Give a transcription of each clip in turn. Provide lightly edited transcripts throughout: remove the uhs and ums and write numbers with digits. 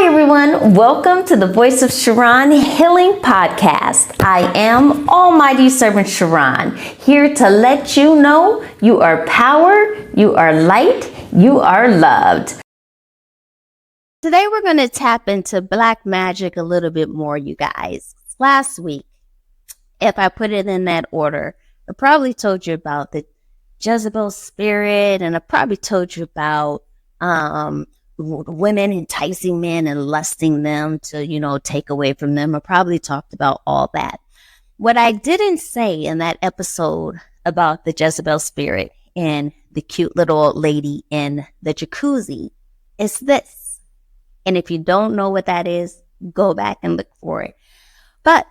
everyone, welcome to the Voice of Charon Healing Podcast. I am Almighty Servant Charon, here to let you know you are power, you are light, you are loved. Today we're going to tap into black magic a little bit more, you guys. Last week, if I put it in that order, I probably told you about the Jezebel spirit, and I probably told you about women enticing men and lusting them to, take away from them. I probably talked about all that. What I didn't say in that episode about the Jezebel spirit and the cute little old lady in the jacuzzi is this. And if you don't know what that is, go back and look for it. But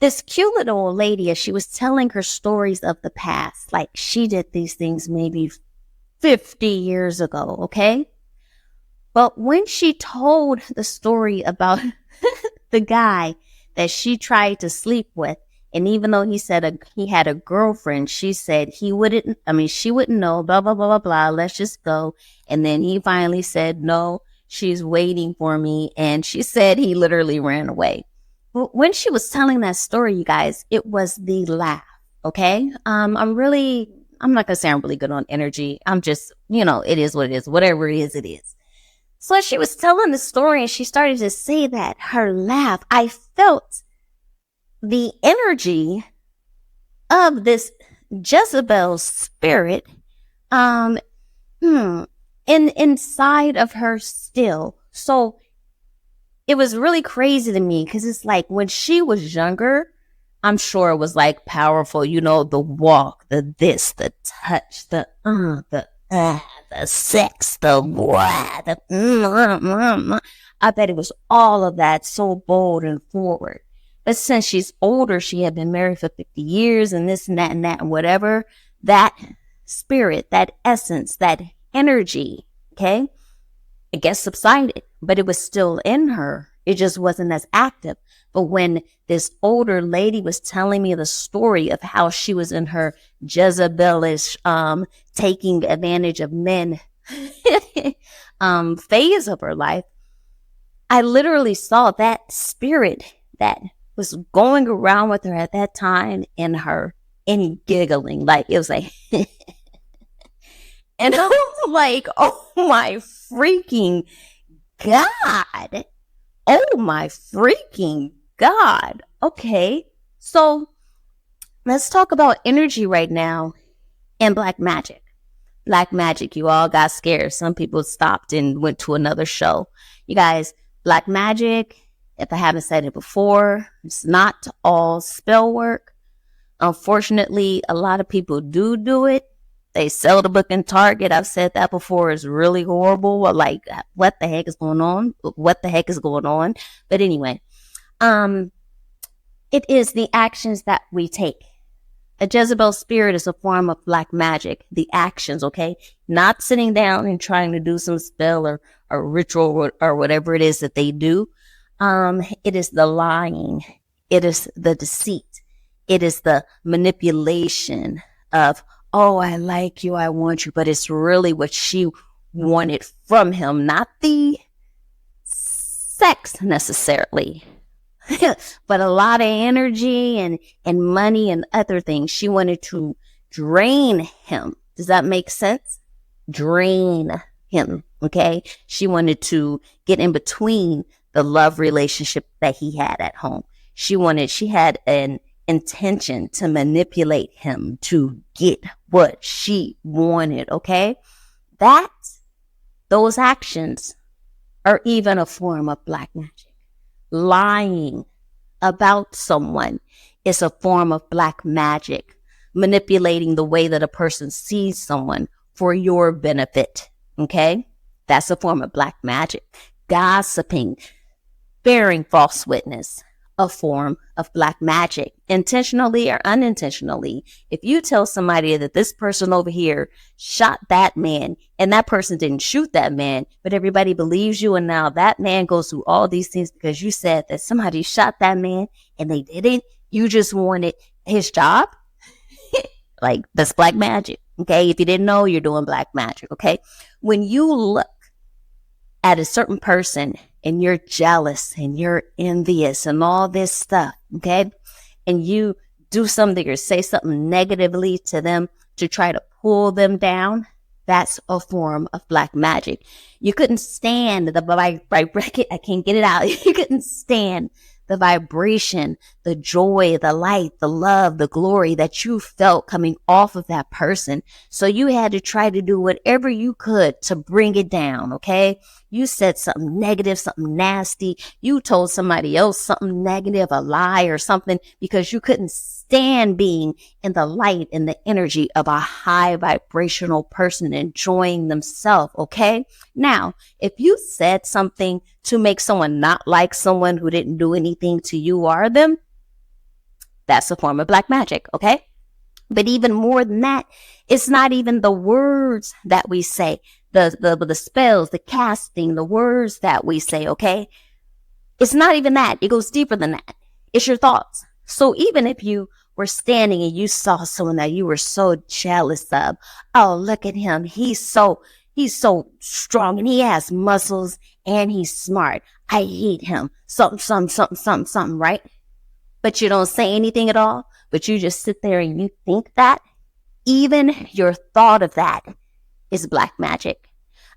this cute little old lady, as she was telling her stories of the past, like she did these things maybe 50 years ago, okay? But when she told the story about the guy that she tried to sleep with, and even though he said he had a girlfriend, she said she wouldn't know, blah, blah, blah, blah, blah, let's just go. And then he finally said, no, she's waiting for me. And she said he literally ran away. But when she was telling that story, you guys, it was the laugh, okay? I'm not going to say I'm really good on energy. I'm just, it is what it is. Whatever it is, it is. So as she was telling the story and she started to say that, her laugh, I felt the energy of this Jezebel spirit inside of her still. So it was really crazy to me because it's like when she was younger, I'm sure it was like powerful, the walk, the this, the touch, the sex, I bet it was all of that, so bold and forward. But since she's older, she had been married for 50 years and this and that and whatever, that spirit, that essence, that energy, okay, it gets subsided, but it was still in her. It just wasn't as active. But when this older lady was telling me the story of how she was in her Jezebelish, taking advantage of men phase of her life, I literally saw that spirit that was going around with her at that time in her and giggling. Like it was like, and I was like, oh my freaking God. Oh my freaking God. Okay. So let's talk about energy right now and black magic. Black magic, you all got scared. Some people stopped and went to another show. You guys, black magic, if I haven't said it before, it's not all spell work. Unfortunately, a lot of people do it. They sell the book in Target. I've said that before. It's really horrible. Like, what the heck is going on? What the heck is going on? But anyway, it is the actions that we take. A Jezebel spirit is a form of black magic. The actions, okay? Not sitting down and trying to do some spell or ritual or whatever it is that they do. It is the lying. It is the deceit. It is the manipulation of, oh, I like you, I want you, but it's really what she wanted from him, not the sex necessarily, but a lot of energy and money and other things. She wanted to drain him. Does that make sense? Drain him, okay? She wanted to get in between the love relationship that he had at home. She had an intention to manipulate him to get what she wanted, okay? Those actions are even a form of black magic. Lying about someone is a form of black magic. Manipulating the way that a person sees someone for your benefit, okay? That's a form of black magic. Gossiping, bearing false witness, a form of black magic, intentionally or unintentionally. If you tell somebody that this person over here shot that man and that person didn't shoot that man, but everybody believes you, and now that man goes through all these things because you said that somebody shot that man and they didn't, you just wanted his job. Like, that's black magic, okay? If you didn't know, you're doing black magic, okay? When you look at a certain person and you're jealous and you're envious and all this stuff, okay? And you do something or say something negatively to them to try to pull them down, that's a form of black magic. You couldn't stand I can't get it out. You couldn't stand the vibration, the joy, the light, the love, the glory that you felt coming off of that person. So you had to try to do whatever you could to bring it down, okay? You said something negative, something nasty. You told somebody else something negative, a lie or something, because you couldn't stand being in the light and the energy of a high vibrational person enjoying themselves, okay? Now, if you said something to make someone not like someone who didn't do anything to you or them, that's a form of black magic, okay? But even more than that, it's not even the words that we say, the spells, the casting, the words that we say, okay? It's not even that. It goes deeper than that. It's your thoughts. So even if you were standing and you saw someone that you were so jealous of, oh, look at him. He's so strong and he has muscles and he's smart. I hate him. Something, right? But you don't say anything at all, but you just sit there and you think that. Even your thought of that is black magic.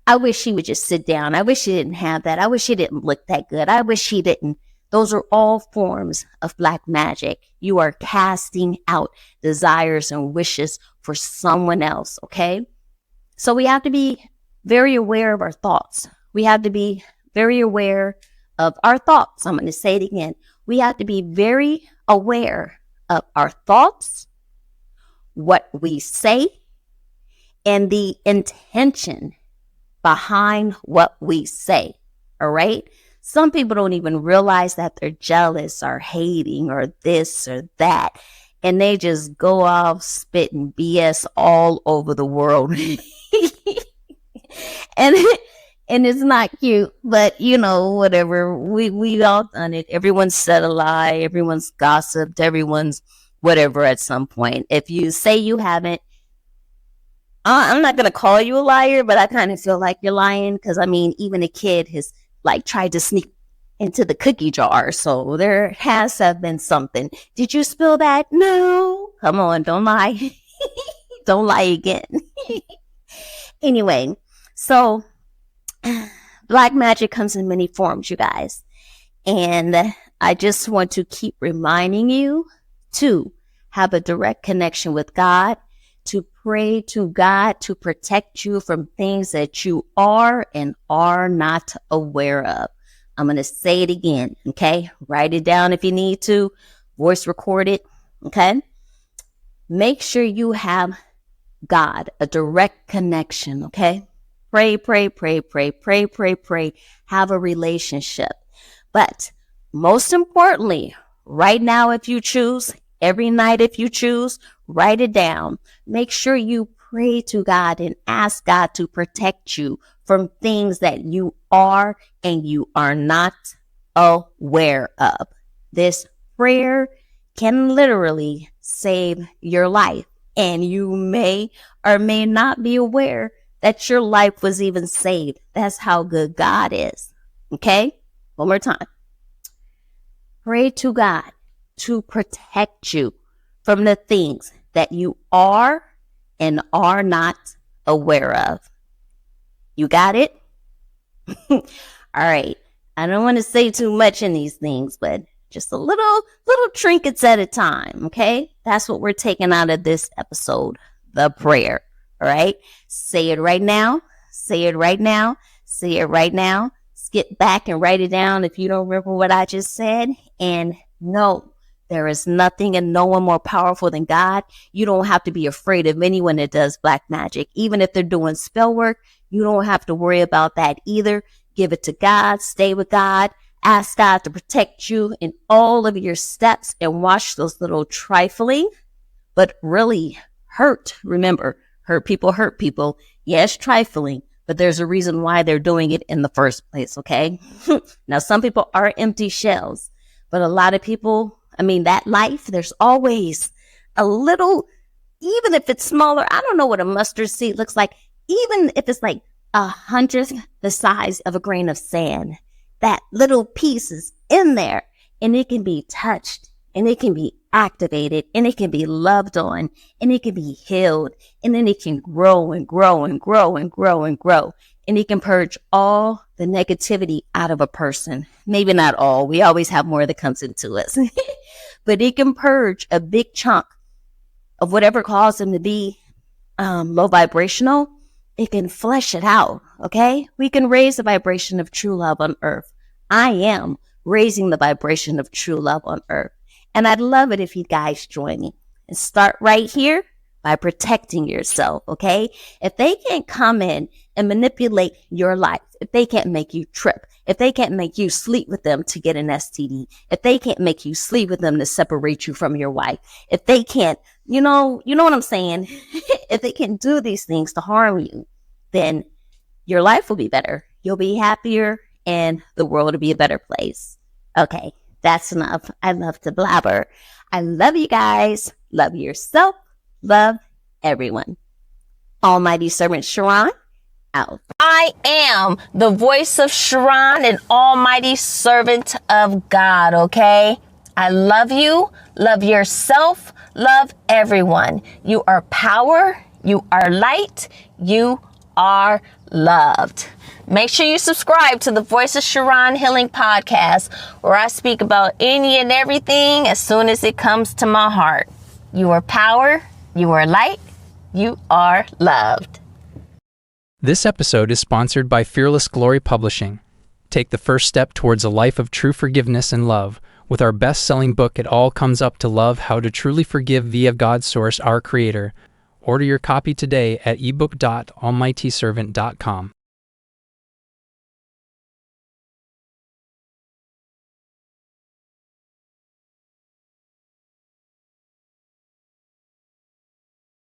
I wish he would just sit down. I wish he didn't have that. I wish he didn't look that good. I wish he didn't. Those are all forms of black magic. You are casting out desires and wishes for someone else, okay? So we have to be very aware of our thoughts. We have to be very aware of our thoughts. I'm going to say it again. We have to be very aware of our thoughts, what we say, and the intention behind what we say, all right? Some people don't even realize that they're jealous or hating or this or that, and they just go off spitting BS all over the world. And it's not cute, but you know, whatever. We all done it. Everyone's said a lie. Everyone's gossiped. Everyone's whatever at some point. If you say you haven't, I'm not going to call you a liar, but I kind of feel like you're lying because, I mean, even a kid has like tried to sneak into the cookie jar. So there has to have been something. Did you spill that? No. Come on, don't lie. Don't lie again. Anyway, so black magic comes in many forms, you guys. And I just want to keep reminding you to have a direct connection with God, to pray to God to protect you from things that you are and are not aware of. I'm going to say it again, okay? Write it down if you need to. Voice record it, okay? Make sure you have God, a direct connection, okay? Pray. Have a relationship. But most importantly, right now if you choose, every night if you choose, write it down. Make sure you pray to God and ask God to protect you from things that you are and you are not aware of. This prayer can literally save your life, and you may or may not be aware that your life was even saved. That's how good God is. Okay? One more time. Pray to God to protect you from the things that you are and are not aware of. You got it? All right. I don't want to say too much in these things, but just a little trinkets at a time, okay? That's what we're taking out of this episode, the prayer, all right? Say it right now. Say it right now. Say it right now. Skip back and write it down if you don't remember what I just said. And know there is nothing and no one more powerful than God. You don't have to be afraid of anyone that does black magic. Even if they're doing spell work, you don't have to worry about that either. Give it to God. Stay with God. Ask God to protect you in all of your steps and watch those little trifling, but really remember, hurt people. Yes, trifling, but there's a reason why they're doing it in the first place, okay? Now, some people are empty shells, but a lot of people, that life, there's always a little, even if it's smaller, I don't know what a mustard seed looks like, even if it's like 100th the size of a grain of sand. That little piece is in there, and it can be touched, and it can be activated, and it can be loved on, and it can be healed, and then it can grow and grow and grow and grow and grow. And it can purge all the negativity out of a person. Maybe not all. We always have more that comes into us. But it can purge a big chunk of whatever caused them to be low vibrational. It can flesh it out, okay? We can raise the vibration of true love on earth. I am raising the vibration of true love on earth. And I'd love it if you guys join me. And start right here by protecting yourself, okay? If they can't come in and manipulate your life, if they can't make you trip, if they can't make you sleep with them to get an STD, if they can't make you sleep with them to separate you from your wife, if they can't, you know what I'm saying? If they can do these things to harm you, then your life will be better. You'll be happier and the world will be a better place. Okay, that's enough. I love to blabber. I love you guys. Love yourself. Love everyone. Almighty Servant Charon, out. I am the voice of Charon, an almighty servant of God, okay? I love you, love yourself, love everyone. You are power, you are light, you are loved. Make sure you subscribe to the Voice of Charon Healing Podcast, where I speak about any and everything as soon as it comes to my heart. You are power, you are light, you are loved. This episode is sponsored by Fearless Glory Publishing. Take the first step towards a life of true forgiveness and love with our best-selling book, It All Comes Up to Love, How to Truly Forgive via God's Source, our Creator. Order your copy today at ebook.almightyservant.com.